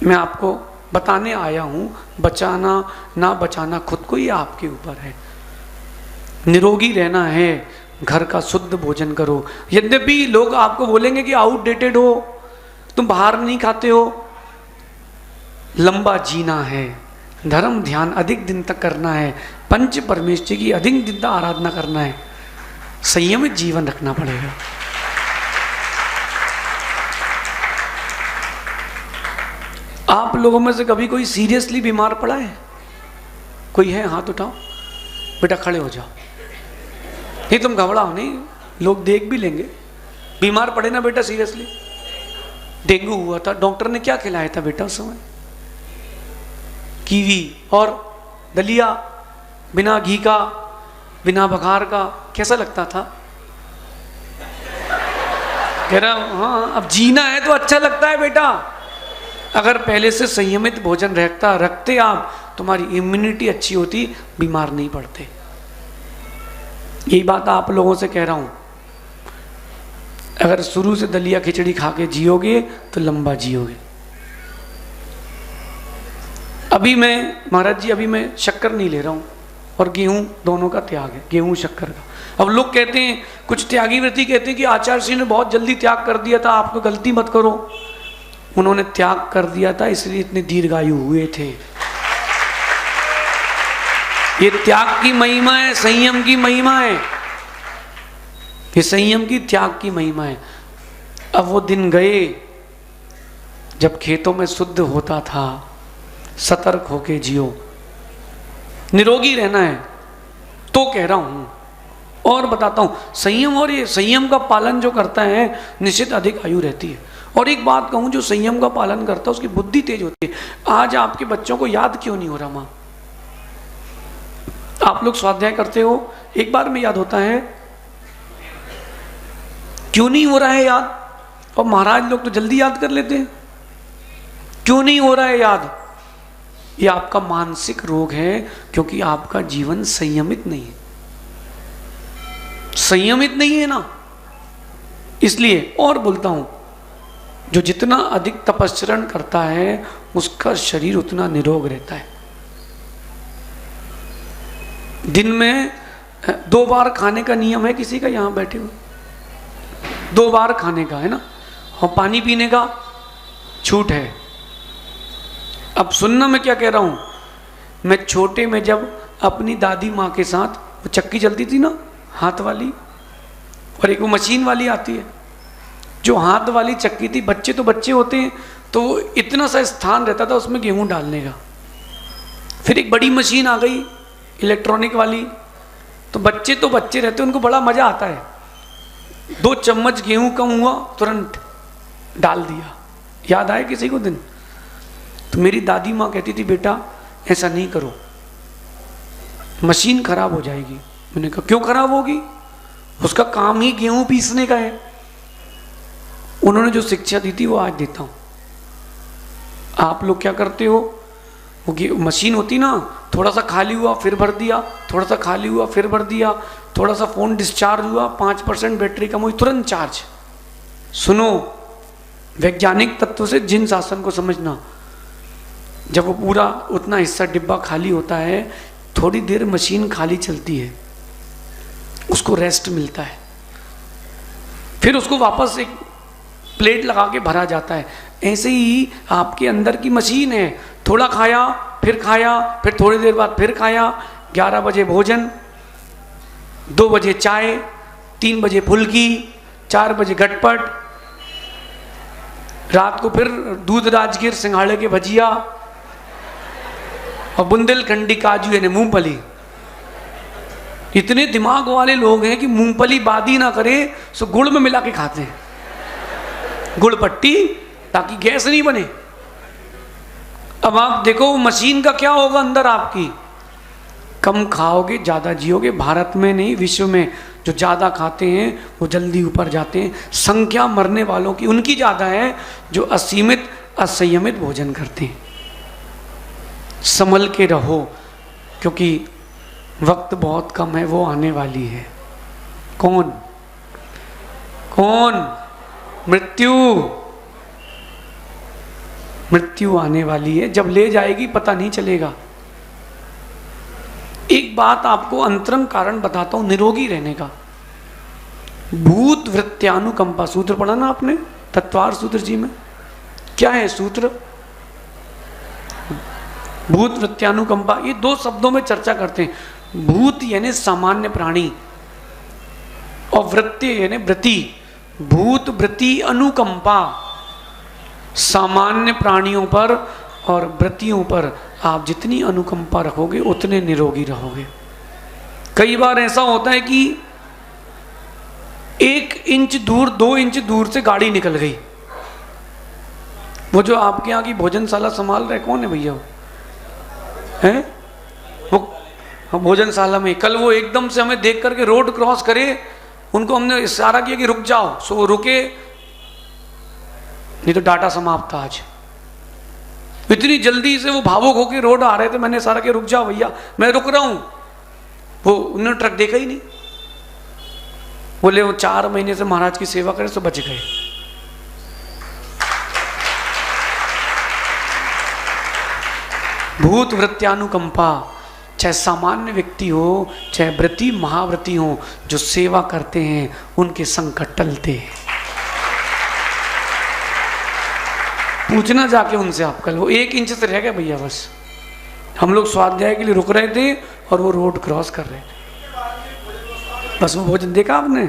मैं आपको बताने आया हूं, बचाना ना बचाना खुद को ही आपके ऊपर है। निरोगी रहना है, घर का शुद्ध भोजन करो। यद्यपि लोग आपको बोलेंगे कि आउटडेटेड हो, तुम बाहर नहीं खाते हो। लंबा जीना है, धर्म ध्यान अधिक दिन तक करना है, पंच परमेश्वर की अधिक दिन तक आराधना करना है, संयमित जीवन रखना पड़ेगा। आप लोगों में से कभी कोई सीरियसली बीमार पड़ा है? कोई है? हाथ उठाओ। बेटा खड़े हो जाओ, नहीं तुम घबराओ नहीं, लोग देख भी लेंगे। बीमार पड़े ना बेटा सीरियसली? डेंगू हुआ था, डॉक्टर ने क्या खिलाया था बेटा उस समय? कीवी और दलिया, बिना घी का, बिना बघार का। कैसा लगता था? कह रहा हाँ, अब जीना है तो अच्छा लगता है बेटा। अगर पहले से संयमित भोजन रखते आप, तुम्हारी इम्यूनिटी अच्छी होती, बीमार नहीं पड़ते। यही बात आप लोगों से कह रहा हूं। अगर शुरू से दलिया खिचड़ी खा के जियोगे तो लंबा जियोगे। अभी मैं महाराज जी, अभी मैं शक्कर नहीं ले रहा हूं, और गेहूं दोनों का त्याग है, गेहूं शक्कर का। अब लोग कहते हैं, कुछ त्यागी व्रती कहते हैं कि आचार्य श्री ने बहुत जल्दी त्याग कर दिया था, आपको गलती मत करो। उन्होंने त्याग कर दिया था इसलिए इतने दीर्घायु हुए थे। ये त्याग की महिमा है, संयम की महिमा है, ये संयम की त्याग की महिमा है। अब वो दिन गए जब खेतों में शुद्ध होता था। सतर्क होके जियो, निरोगी रहना है। तो कह रहा हूं और बताता हूं, संयम, और ये संयम का पालन जो करता है निश्चित अधिक आयु रहती है। और एक बात कहूं, जो संयम का पालन करता है उसकी बुद्धि तेज होती है। आज आपके बच्चों को याद क्यों नहीं हो रहा? माँ, आप लोग स्वाध्याय करते हो, एक बार में याद होता है, क्यों नहीं हो रहा है याद? और महाराज लोग तो जल्दी याद कर लेते हैं। क्यों नहीं हो रहा है याद? ये आपका मानसिक रोग है, क्योंकि आपका जीवन संयमित नहीं है, संयमित नहीं है ना। इसलिए और बोलता हूं, जो जितना अधिक तपस्चरण करता है उसका शरीर उतना निरोग रहता है। दिन में 2 बार खाने का नियम है किसी का, यहां बैठे हुए 2 बार खाने का है ना, और पानी पीने का छूट है। अब सुनना मैं क्या कह रहा हूं, मैं छोटे में जब अपनी दादी माँ के साथ, वो चक्की चलती थी ना हाथ वाली, और एक वो मशीन वाली आती है, जो हाथ वाली चक्की थी, बच्चे तो बच्चे होते हैं तो इतना सा स्थान रहता था उसमें गेहूं डालने का। फिर एक बड़ी मशीन आ गई इलेक्ट्रॉनिक वाली, तो बच्चे रहते, उनको बड़ा मजा आता है। 2 चम्मच गेहूं कम हुआ तुरंत डाल दिया। याद आए किसी को दिन? तो मेरी दादी माँ कहती थी, बेटा ऐसा नहीं करो, मशीन खराब हो जाएगी। मैंने कहा क्यों खराब होगी, उसका काम ही गेहूं पीसने का है। उन्होंने जो शिक्षा दी थी वो आज देता हूं। आप लोग क्या करते हो, वो मशीन होती ना, थोड़ा सा खाली हुआ फिर भर दिया, थोड़ा सा खाली हुआ फिर भर दिया, थोड़ा सा फोन डिस्चार्ज हुआ, 5% बैटरी कम हुई, तुरंत चार्ज। सुनो, वैज्ञानिक तत्व से जिन शासन को समझना, जब वो पूरा उतना हिस्सा डिब्बा खाली होता है, थोड़ी देर मशीन खाली चलती है, उसको रेस्ट मिलता है, फिर उसको वापस एक प्लेट लगा के भरा जाता है। ऐसे ही आपके अंदर की मशीन है, थोड़ा खाया, फिर थोड़ी देर बाद फिर खाया, 11 बजे भोजन, 2 बजे चाय, 3 बजे फुल्की, 4 बजे गटपट, रात को फिर दूध राजगीर सिंघाड़े के भजिया और बुंदेलखंडी काजू यानी मूंगफली। इतने दिमाग वाले लोग हैं कि मूंगफली बादी ना करे सो गुड़ में मिला के खाते हैं, गुड़ पट्टी, ताकि गैस नहीं बने। अब आप देखो मशीन का क्या होगा अंदर आपकी, कम खाओगे ज़्यादा जियोगे। भारत में नहीं, विश्व में जो ज़्यादा खाते हैं वो जल्दी ऊपर जाते हैं। संख्या मरने वालों की उनकी ज़्यादा है जो असीमित असंयमित भोजन करते हैं। संभल के रहो, क्योंकि वक्त बहुत कम है, वो आने वाली है। कौन? मृत्यु। मृत्यु आने वाली है, जब ले जाएगी पता नहीं चलेगा। एक बात आपको अंतरंग कारण बताता हूं निरोगी रहने का। भूत वृत्त्यानुकंपा सूत्र पढ़ा ना आपने तत्वार सूत्र जी में? क्या है सूत्र? भूत वृत्त्यानुकंपा, ये 2 शब्दों में चर्चा करते हैं। भूत यानी सामान्य प्राणी और वृत्ति यानी वृत्ति। भूत वृत्ति अनुकंपा, सामान्य प्राणियों पर और वृत्तियों पर आप जितनी अनुकंपा रखोगे उतने निरोगी रहोगे। कई बार ऐसा होता है कि 1 इंच दूर 2 इंच दूर से गाड़ी निकल गई। वो जो आपके यहाँ की भोजनशाला संभाल रहे कौन है भैया? हैं वो भोजनशाला में कल वो एकदम से हमें देख करके रोड क्रॉस करे, उनको हमने इशारा किया कि रुक जाओ, सो वो रुके, नहीं तो डाटा समाप्त था आज। इतनी जल्दी से वो भावुक होकर रोड आ रहे थे, मैंने इशारा किया रुक जाओ भैया, मैं रुक रहा हूं। वो उन्होंने ट्रक देखा ही नहीं, बोले वो 4 महीने से महाराज की सेवा करे तो बच गए। भूत वृत्त्यानुकंपा, चाहे सामान्य व्यक्ति हो चाहे व्रती महाव्रती हो, जो सेवा करते हैं उनके संकट टलते हैं। पूछना जाके उनसे आप कल, वो 1 इंच से रह गए भैया, बस हम लोग स्वाध्याय के लिए रुक रहे थे और वो रोड क्रॉस कर रहे थे, बस वो भोजन देखा आपने,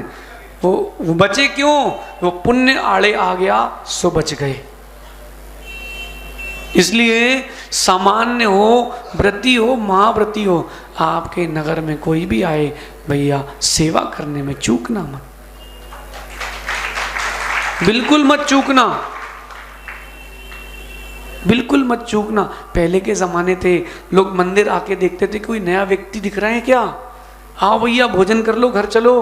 वो बचे क्यों? वो पुण्य आड़े आ गया सो बच गए। इसलिए सामान्य हो, व्रती हो, महाव्रती हो, आपके नगर में कोई भी आए भैया, सेवा करने में चूकना मत, बिल्कुल मत चूकना, बिल्कुल मत चूकना। पहले के ज़माने थे, लोग मंदिर आके देखते थे कोई नया व्यक्ति दिख रहा है क्या, आओ भैया भोजन कर लो, घर चलो।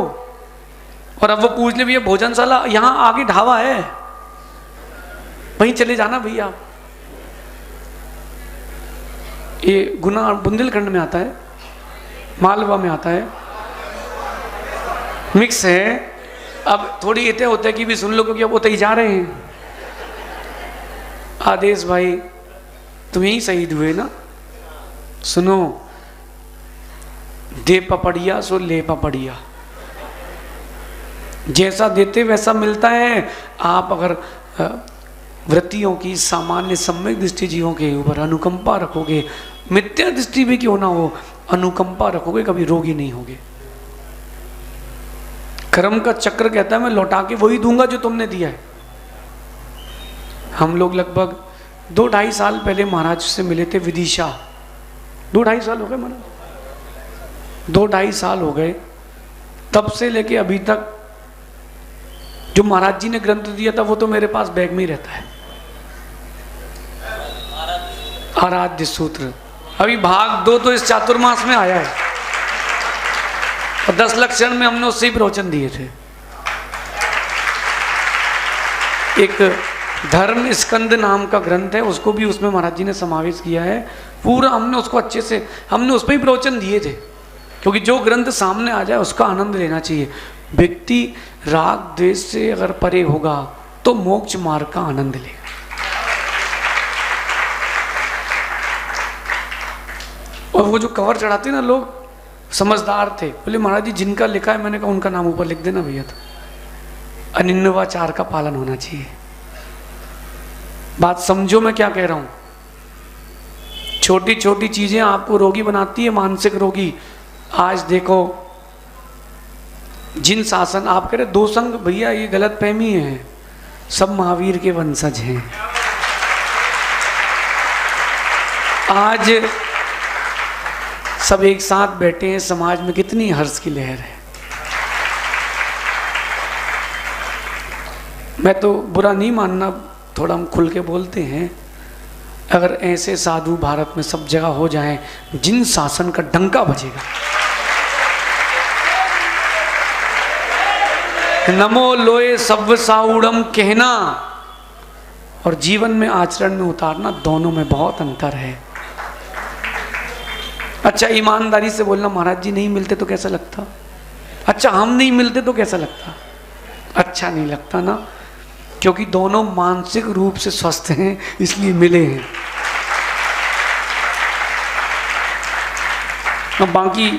और अब वो पूछ ले भैया भोजनशाला यहाँ आगे ढाबा है, वहीं चले जाना भैया। ये गुना बुंदेलखंड में आता है, मालवा में आता है, मिक्स है। अब थोड़ी इतने होता है कि भी सुन लो, क्योंकि अब वो तय जा रहे हैं। आदेश भाई तुम ही शहीद हुए ना, सुनो, दे पपड़िया सो ले पपड़िया, जैसा देते वैसा मिलता है। आप अगर वृत्तियों की सामान्य सम्यक दृष्टि जीवों के ऊपर अनुकंपा रखोगे, मिथ्या दृष्टि भी क्यों ना हो, अनुकंपा रखोगे, कभी रोगी नहीं होगे। कर्म का चक्र कहता है मैं लौटा के वही दूंगा जो तुमने दिया है। हम लोग लगभग 2-2.5 साल पहले महाराज से मिले थे विदिशा। 2-2.5 साल हो गए महाराज, 2-2.5 साल हो गए। तब से लेके अभी तक जो महाराज जी ने ग्रंथ दिया था वो तो मेरे पास बैग में ही रहता है। आराध्य सूत्र अभी भाग 2 तो इस चातुर्मास में आया है, और 10 लक्षण में हमने उससे ही प्रवचन दिए थे। एक धर्म स्कंद नाम का ग्रंथ है, उसको भी उसमें महाराज जी ने समावेश किया है पूरा। हमने उसको अच्छे से, हमने उस पर ही प्रवचन दिए थे, क्योंकि जो ग्रंथ सामने आ जाए उसका आनंद लेना चाहिए। व्यक्ति राग द्वेष से अगर परे होगा तो मोक्ष मार्ग का आनंद लेगा। और वो जो कवर चढ़ाते ना लोग, समझदार थे, बोले महाराज जी जिनका लिखा है, मैंने कहा उनका नाम ऊपर लिख देना भैया, तो अनिन्नवाचार का पालन होना चाहिए। बात समझो मैं क्या कह रहा हूं। छोटी छोटी चीजें आपको रोगी बनाती है, मानसिक रोगी। आज देखो जिन शासन, आप कह रहे दो संग, भैया ये गलत फहमी है, सब महावीर के वंशज हैं। आज सब एक साथ बैठे हैं, समाज में कितनी हर्ष की लहर है। मैं तो बुरा नहीं मानना, थोड़ा हम खुल के बोलते हैं। अगर ऐसे साधु भारत में सब जगह हो जाएं, जिन शासन का डंका बजेगा, नमो लोए सव्व साउड़म कहना और जीवन में आचरण में उतारना, दोनों में बहुत अंतर है। अच्छा ईमानदारी से बोलना, महाराज जी नहीं मिलते तो कैसा लगता? अच्छा हम नहीं मिलते तो कैसा लगता? अच्छा नहीं लगता ना, क्योंकि दोनों मानसिक रूप से स्वस्थ हैं, इसलिए मिले हैं। अब बाकी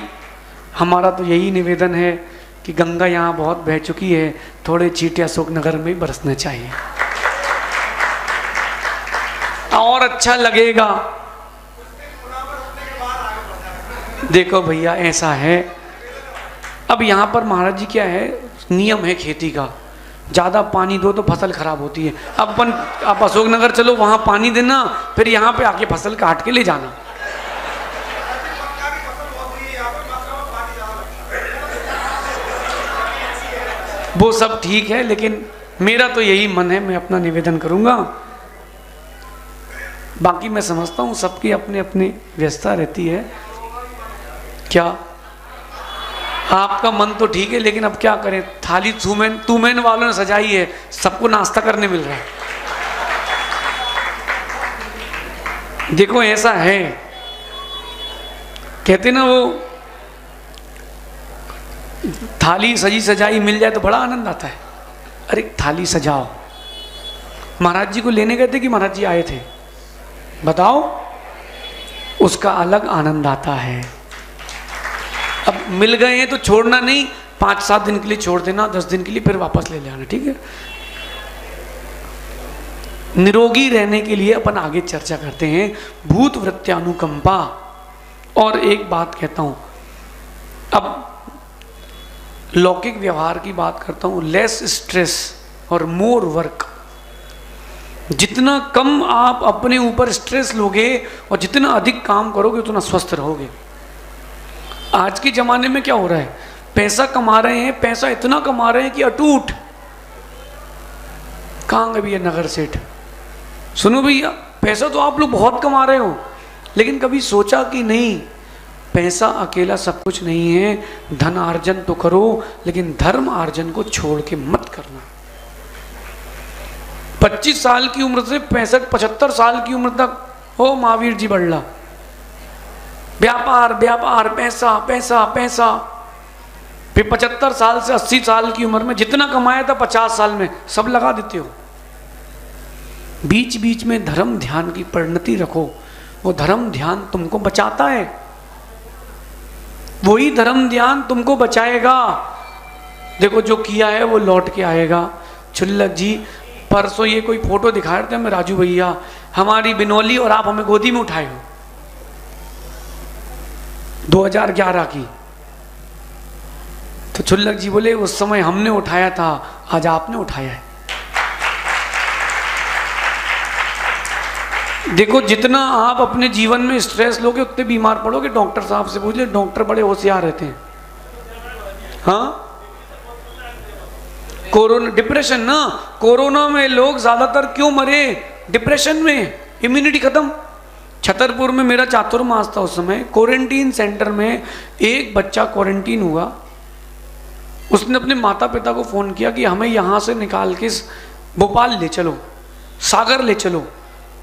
हमारा तो यही निवेदन है कि गंगा यहाँ बहुत बह चुकी है, थोड़े चींटे अशोकनगर में बरसना चाहिए और अच्छा लगेगा। देखो भैया ऐसा है, अब यहाँ पर महाराज जी क्या है, नियम है खेती का, ज़्यादा पानी दो तो फसल खराब होती है। अब आप अशोकनगर चलो, वहाँ पानी देना, फिर यहाँ पे आके फसल काट के ले जाना। वो सब ठीक है, लेकिन मेरा तो यही मन है, मैं अपना निवेदन करूँगा। बाकी मैं समझता हूँ सबकी अपनी अपनी व्यस्तता रहती है। क्या आपका मन तो ठीक है, लेकिन अब क्या करें, थाली तुमेन वालों ने सजाई है, सबको नाश्ता करने मिल रहा है। देखो ऐसा है, कहते ना वो थाली सजी सजाई मिल जाए तो बड़ा आनंद आता है। अरे थाली सजाओ, महाराज जी को लेने गए थे कि महाराज जी आए थे, बताओ, उसका अलग आनंद आता है। अब मिल गए हैं तो छोड़ना नहीं, 5-7 दिन के लिए छोड़ देना, 10 दिन के लिए फिर वापस ले लेना, ठीक है। निरोगी रहने के लिए अपन आगे चर्चा करते हैं, भूत वृत्त्यानुकंपा। और एक बात कहता हूं, अब लौकिक व्यवहार की बात करता हूं, लेस स्ट्रेस और मोर वर्क। जितना कम आप अपने ऊपर स्ट्रेस लोगे और जितना अधिक काम करोगे उतना स्वस्थ रहोगे। आज के ज़माने में क्या हो रहा है, पैसा कमा रहे हैं, पैसा इतना कमा रहे हैं कि अटूट। कहाँ गए भैया नगर सेठ? सुनो भैया, पैसा तो आप लोग बहुत कमा रहे हो, लेकिन कभी सोचा कि नहीं, पैसा अकेला सब कुछ नहीं है। धन अर्जन तो करो, लेकिन धर्म अर्जन को छोड़ के मत करना। 25 साल की उम्र से 65-75 साल की उम्र तक हो महावीर जी बड़ला, व्यापार व्यापार, पैसा पैसा पैसा। फिर 75 साल से 80 साल की उम्र में जितना कमाया था 50 साल में सब लगा देते हो। बीच बीच में धर्म ध्यान की परिणति रखो, वो धर्म ध्यान तुमको बचाता है, वही धर्म ध्यान तुमको बचाएगा। देखो जो किया है वो लौट के आएगा। छुल्लक जी परसों ये कोई फोटो दिखा रहे थे हमें राजू भैया, हमारी बिनौली और आप हमें गोदी में उठाए हो 2011 की। तो छुल्लक जी बोले उस समय हमने उठाया था, आज आपने उठाया है। देखो जितना आप अपने जीवन में स्ट्रेस लोगे उतने बीमार पड़ोगे। डॉक्टर साहब से पूछ ले, डॉक्टर बड़े होशियार रहते हैं। हाँ कोरोना डिप्रेशन ना, कोरोना में लोग ज्यादातर क्यों मरे? डिप्रेशन में, इम्यूनिटी खत्म। छतरपुर में मेरा चातुर्मास था उस समय, क्वारंटीन सेंटर में एक बच्चा क्वारंटीन हुआ। उसने अपने माता पिता को फोन किया कि हमें यहाँ से निकाल के भोपाल ले चलो, सागर ले चलो।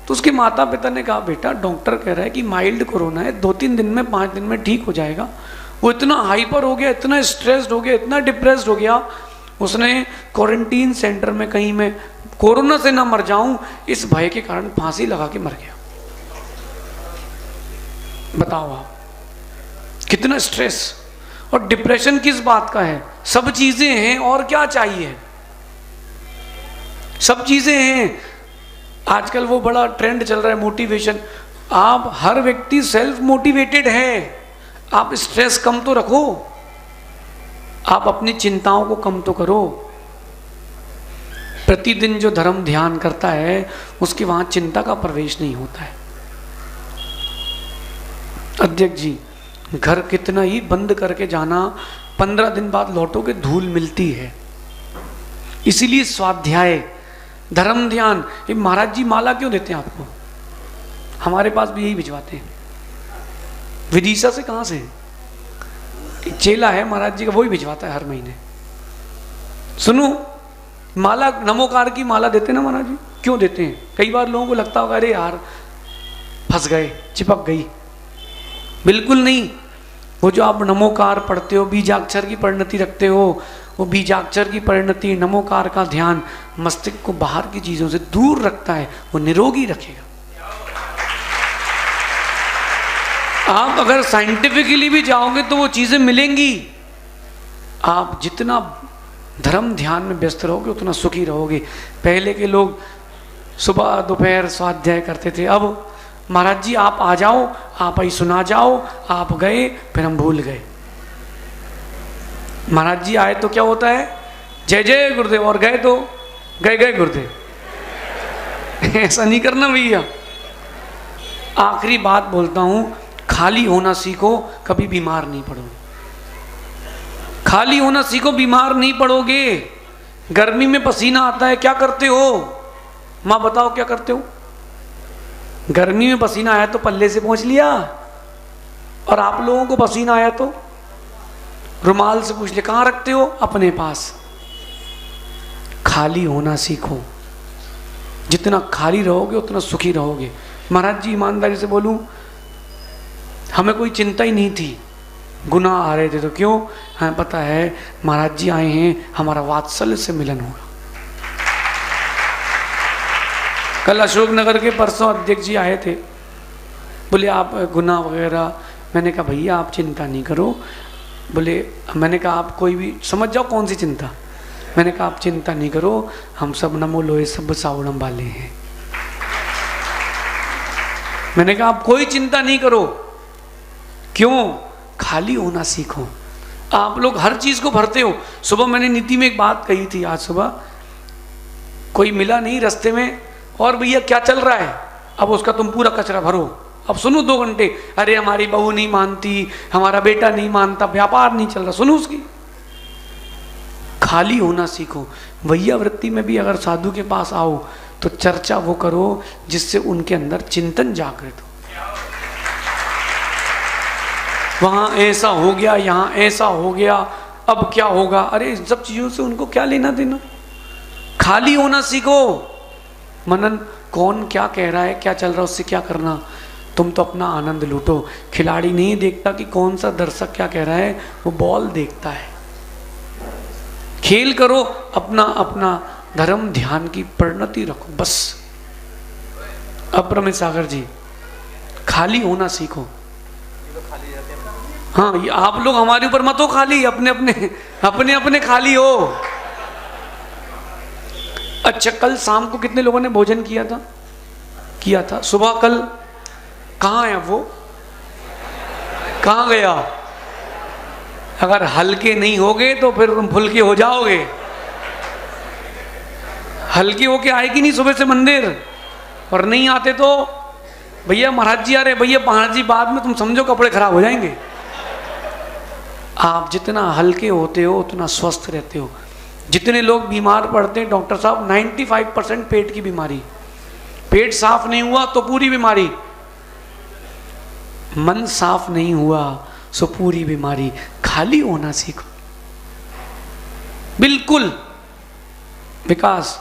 तो उसके माता पिता ने कहा बेटा डॉक्टर कह रहा है कि माइल्ड कोरोना है, 2-3 दिन में 5 दिन में ठीक हो जाएगा। वो इतना हाइपर हो गया, इतना स्ट्रेस्ड हो गया, इतना डिप्रेस्ड हो गया, उसने क्वारंटीन सेंटर में कहीं मैं कोरोना से ना मर जाऊं इस भय के कारण फांसी लगा के मर गया। बताओ आप कितना स्ट्रेस और डिप्रेशन किस बात का है? सब चीजें हैं और क्या चाहिए? सब चीजें हैं। आजकल वो बड़ा ट्रेंड चल रहा है मोटिवेशन। आप हर व्यक्ति सेल्फ मोटिवेटेड है, आप स्ट्रेस कम तो रखो, आप अपनी चिंताओं को कम तो करो। प्रतिदिन जो धर्म ध्यान करता है उसके वहां चिंता का प्रवेश नहीं होता है। अध्यक्ष जी घर कितना ही बंद करके जाना, 15 दिन बाद लौटोगे धूल मिलती है। इसीलिए स्वाध्याय धर्म ध्यान। ये महाराज जी माला क्यों देते हैं आपको? हमारे पास भी यही भिजवाते हैं। विदिशा से कहाँ से? चेला है महाराज जी का, वही भिजवाता है हर महीने। सुनो माला नमोकार की माला देते ना महाराज जी, क्यों देते हैं? कई बार लोगों को लगता होगा अरे यार फंस गए, चिपक गई। बिल्कुल नहीं। वो जो आप नमोकार पढ़ते हो, बीजाक्षर की परिणति रखते हो, वो बीजाक्षर की परिणति नमोकार का ध्यान मस्तिष्क को बाहर की चीजों से दूर रखता है, वो निरोगी रखेगा। आप अगर साइंटिफिकली भी जाओगे तो वो चीजें मिलेंगी। आप जितना धर्म ध्यान में व्यस्त रहोगे उतना सुखी रहोगे। पहले के लोग सुबह दोपहर स्वाध्याय करते थे, अब महाराज जी आप आ जाओ, आप ही सुना जाओ, आप गए फिर हम भूल गए। महाराज जी आए तो क्या होता है? जय जय गुरुदेव, और गए तो गए गए गुरुदेव। ऐसा नहीं करना भैया। आखिरी बात बोलता हूं, खाली होना सीखो, कभी बीमार नहीं पड़ोगे। खाली होना सीखो, बीमार नहीं पड़ोगे। गर्मी में पसीना आता है, क्या करते हो? माँ बताओ क्या करते हो? गर्मी में पसीना आया तो पल्ले से पहुंच लिया, और आप लोगों को पसीना आया तो रुमाल से पूछ ले कहाँ रखते हो? अपने पास। खाली होना सीखो, जितना खाली रहोगे उतना सुखी रहोगे। महाराज जी ईमानदारी से बोलूं, हमें कोई चिंता ही नहीं थी, गुनाह आ रहे थे तो क्यों? हमें पता है महाराज जी आए हैं, हमारा वात्सल्य से मिलन होगा। कल अशोकनगर के परसों अध्यक्ष जी आए थे, बोले आप गुनाह वगैरह। मैंने कहा भैया आप चिंता नहीं करो। बोले, मैंने कहा आप कोई भी समझ जाओ कौन सी चिंता। मैंने कहा आप चिंता नहीं करो, हम सब नमो लोहे सब सावड़म वाले हैं। मैंने कहा आप कोई चिंता नहीं करो। क्यों? खाली होना सीखो। आप लोग हर चीज को भरते हो। सुबह मैंने नीति में एक बात कही थी, आज सुबह कोई मिला नहीं रास्ते में, और भैया क्या चल रहा है? अब उसका तुम पूरा कचरा भरो। अब सुनो 2 घंटे, अरे हमारी बहू नहीं मानती, हमारा बेटा नहीं मानता, व्यापार नहीं चल रहा, सुनो उसकी। खाली होना सीखो। भैया वृत्ति में भी अगर साधु के पास आओ तो चर्चा वो करो जिससे उनके अंदर चिंतन जागृत हो। वहां ऐसा हो गया, यहां ऐसा हो गया, अब क्या होगा? अरे इन सब चीजों से उनको क्या लेना देना? खाली होना सीखो। मनन कौन क्या कह रहा है, क्या चल रहा है, उससे क्या करना। तुम तो अपना आनंद लूटो। खिलाड़ी नहीं देखता कि कौन सा दर्शक क्या कह रहा है, वो बॉल देखता है। खेल करो, अपना अपना धर्म ध्यान की परिणति रखो, बस। अब रमेश सागर जी, खाली होना सीखो। हाँ, ये आप लोग हमारे ऊपर मत हो खाली, अपने अपने खाली हो। अच्छा, कल शाम को कितने लोगों ने भोजन किया था? सुबह कल कहाँ है वो? कहाँ गया? अगर हल्के नहीं होगे तो फिर तुम फुल्के हो जाओगे। हल्के होके आए कि नहीं सुबह से मंदिर? और नहीं आते तो भैया महाराज जी आ रहे, भैया महाराज जी बाद में, तुम समझो कपड़े खराब हो जाएंगे। आप जितना हल्के होते हो उतना स्वस्थ रहते हो। जितने लोग बीमार पड़ते हैं, डॉक्टर साहब 95% पेट की बीमारी, पेट साफ नहीं हुआ तो पूरी बीमारी, मन साफ नहीं हुआ सो पूरी बीमारी। खाली होना सीखो, बिल्कुल। विकास,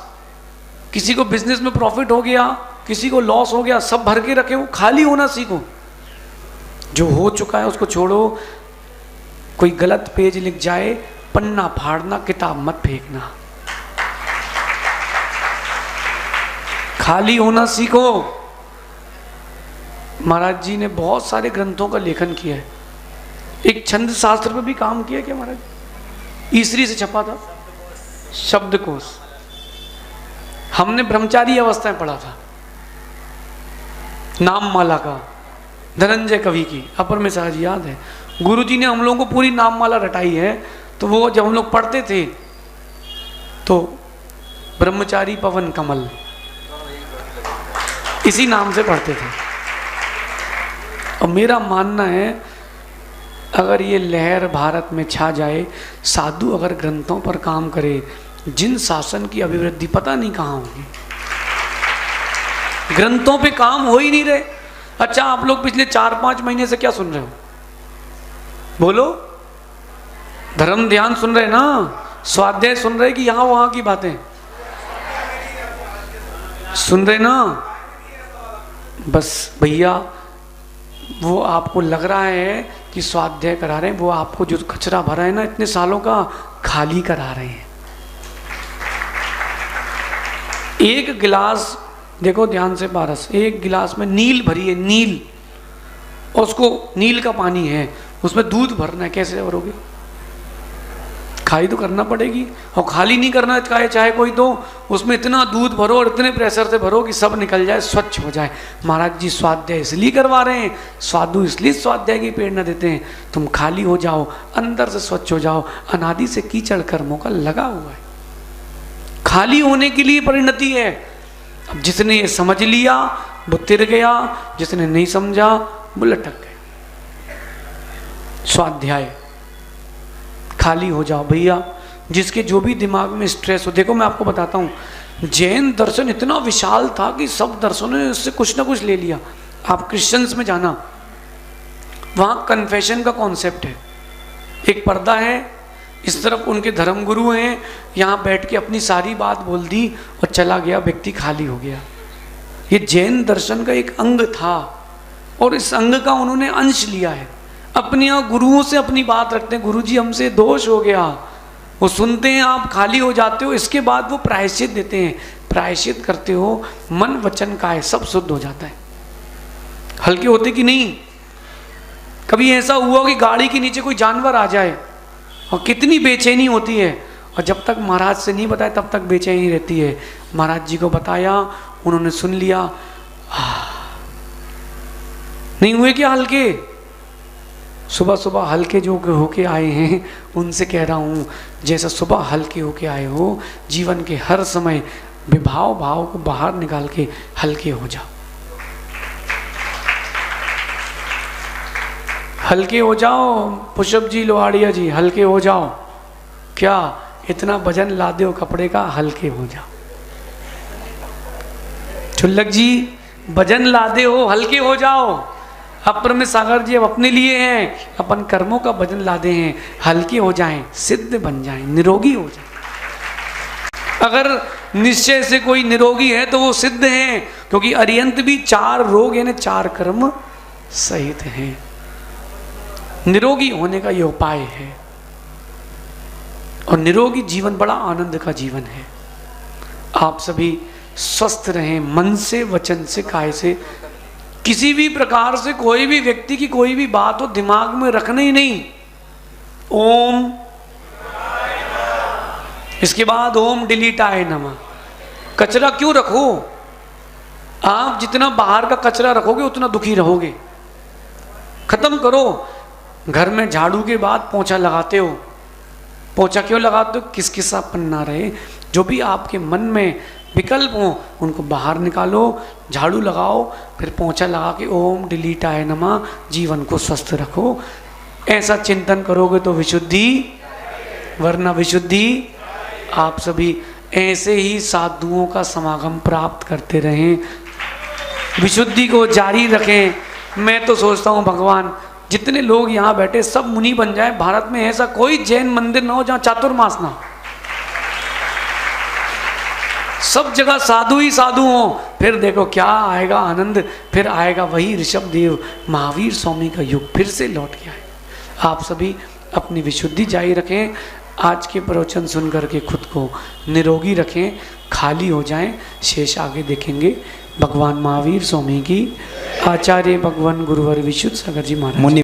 किसी को बिजनेस में प्रॉफिट हो गया, किसी को लॉस हो गया, सब भर के रखे हो, खाली होना सीखो। जो हो चुका है उसको छोड़ो। कोई गलत पेज लिख जाए, पन्ना फाड़ना, किताब मत फेंकना। खाली होना सीखो। महाराज जी ने बहुत सारे ग्रंथों का लेखन किया है। एक छंद शास्त्र पर भी काम किया क्या महाराज? ईसरी से छपा था शब्दकोश। हमने ब्रह्मचारी अवस्था में पढ़ा था, नाम माला का, धनंजय कवि की। अपर में सहज याद है, गुरुजी ने हम लोगों को पूरी नाम माला रटाई है। तो वो जब हम लोग पढ़ते थे तो ब्रह्मचारी पवन कमल इसी नाम से पढ़ते थे। और मेरा मानना है, अगर ये लहर भारत में छा जाए, साधु अगर ग्रंथों पर काम करे, जिन शासन की अभिवृद्धि पता नहीं कहाँ होगी। ग्रंथों पे काम हो ही नहीं रहे। अच्छा, आप लोग पिछले 4-5 महीने से क्या सुन रहे हो? बोलो। धर्म ध्यान सुन रहे ना? स्वाध्याय सुन रहे कि यहाँ वहाँ की बातें सुन रहे ना? बस भैया, वो आपको लग रहा है कि स्वाध्याय करा रहे हैं, वो आपको जो कचरा भरा है ना इतने सालों का, खाली करा रहे हैं। एक गिलास देखो ध्यान से पारस, एक गिलास में नील भरी है, नील, और उसको नील का पानी है, उसमें दूध भरना है, कैसे भरोगे? खाली तो करना पड़ेगी। और खाली नहीं करना चाहे कोई, तो उसमें इतना दूध भरो और इतने प्रेशर से भरो कि सब निकल जाए, स्वच्छ हो जाए। महाराज जी स्वाध्याय इसलिए करवा रहे हैं, साधु इसलिए स्वाध्याय की प्रेरणा देते हैं, तुम खाली हो जाओ, अंदर से स्वच्छ हो जाओ। अनादि से कीचड़ कर्मों का लगा हुआ है, खाली होने के लिए परिणति है। अब जिसने ये समझ लिया वो तिर गया, जिसने नहीं समझा वो लटक गए। स्वाध्याय, खाली हो जाओ भैया। जिसके जो भी दिमाग में स्ट्रेस हो, देखो मैं आपको बताता हूँ, जैन दर्शन इतना विशाल था कि सब दर्शनों ने उससे कुछ ना कुछ ले लिया। आप क्रिश्चियंस में जाना, वहाँ कन्फेशन का कॉन्सेप्ट है, एक पर्दा है, इस तरफ उनके धर्मगुरु हैं, यहाँ बैठ के अपनी सारी बात बोल दी और चला गया, व्यक्ति खाली हो गया। ये जैन दर्शन का एक अंग था और इस अंग का उन्होंने अंश लिया है। अपने यहाँ गुरुओं से अपनी बात रखते हैं, गुरु जी हमसे दोष हो गया, वो सुनते हैं, आप खाली हो जाते हो। इसके बाद वो प्रायश्चित देते हैं, प्रायश्चित करते हो, मन वचन काया सब शुद्ध हो जाता है। हल्के होते कि नहीं? कभी ऐसा हुआ कि गाड़ी के नीचे कोई जानवर आ जाए और कितनी बेचैनी होती है, और जब तक महाराज से नहीं बताया तब तक बेचैनी रहती है। महाराज जी को बताया, उन्होंने सुन लिया, नहीं हुए क्या हल्के? सुबह सुबह हल्के जो होके आए हैं उनसे कह रहा हूँ, जैसा सुबह हल्के होके आए हो, जीवन के हर समय विभाव भाव को बाहर निकाल के हल्के हो जाओ। हल्के हो जाओ। पुष्प जी, लोहाड़िया जी, हल्के हो जाओ। क्या इतना वजन ला दो कपड़े का, हल्के हो जाओ। चुल्लक जी, वजन ला दे हो, हल्के हो जाओ। अपर में सागर जी अब अपने लिए हैं, अपन कर्मों का वजन लादे हैं, हल्के हो जाएं, सिद्ध बन जाएं, निरोगी हो जाएं। अगर निश्चय से कोई निरोगी है तो वो सिद्ध है, क्योंकि अरियंत भी 4 रोग यानी 4 कर्म सहित हैं। निरोगी होने का ये उपाय है, और निरोगी जीवन बड़ा आनंद का जीवन है। आप सभी स्वस्थ रहें, मन से, वचन से, काया से। किसी भी प्रकार से कोई भी व्यक्ति की कोई भी बात हो दिमाग में रखना ही नहीं। ओम, इसके बाद ओम डिलीटाय नमः। कचरा क्यों रखो? आप जितना बाहर का कचरा रखोगे उतना दुखी रहोगे। खत्म करो। घर में झाड़ू के बाद पोंछा लगाते हो, पोंछा क्यों लगाते हो? किसकिसापन ना रहे। जो भी आपके मन में विकल्प हो उनको बाहर निकालो, झाड़ू लगाओ, फिर पोंछा लगा के ओम डिलीटाय नमः, जीवन को स्वस्थ रखो। ऐसा चिंतन करोगे तो विशुद्धि, वरना विशुद्धि। आप सभी ऐसे ही साधुओं का समागम प्राप्त करते रहें, विशुद्धि को जारी रखें। मैं तो सोचता हूँ भगवान जितने लोग यहाँ बैठे सब मुनि बन जाए। भारत में ऐसा कोई जैन मंदिर ना हो जहाँ चातुर्मास ना हो, सब जगह साधु ही साधु हो। फिर देखो क्या आएगा आनंद। फिर आएगा वही ऋषभदेव महावीर स्वामी का युग फिर से लौट के आए। आप सभी अपनी विशुद्धि जारी रखें। आज के प्रवचन सुन करके खुद को निरोगी रखें, खाली हो जाएं। शेष आगे देखेंगे। भगवान महावीर स्वामी की, आचार्य भगवान गुरुवर विशुद्ध सागर जी महाराज।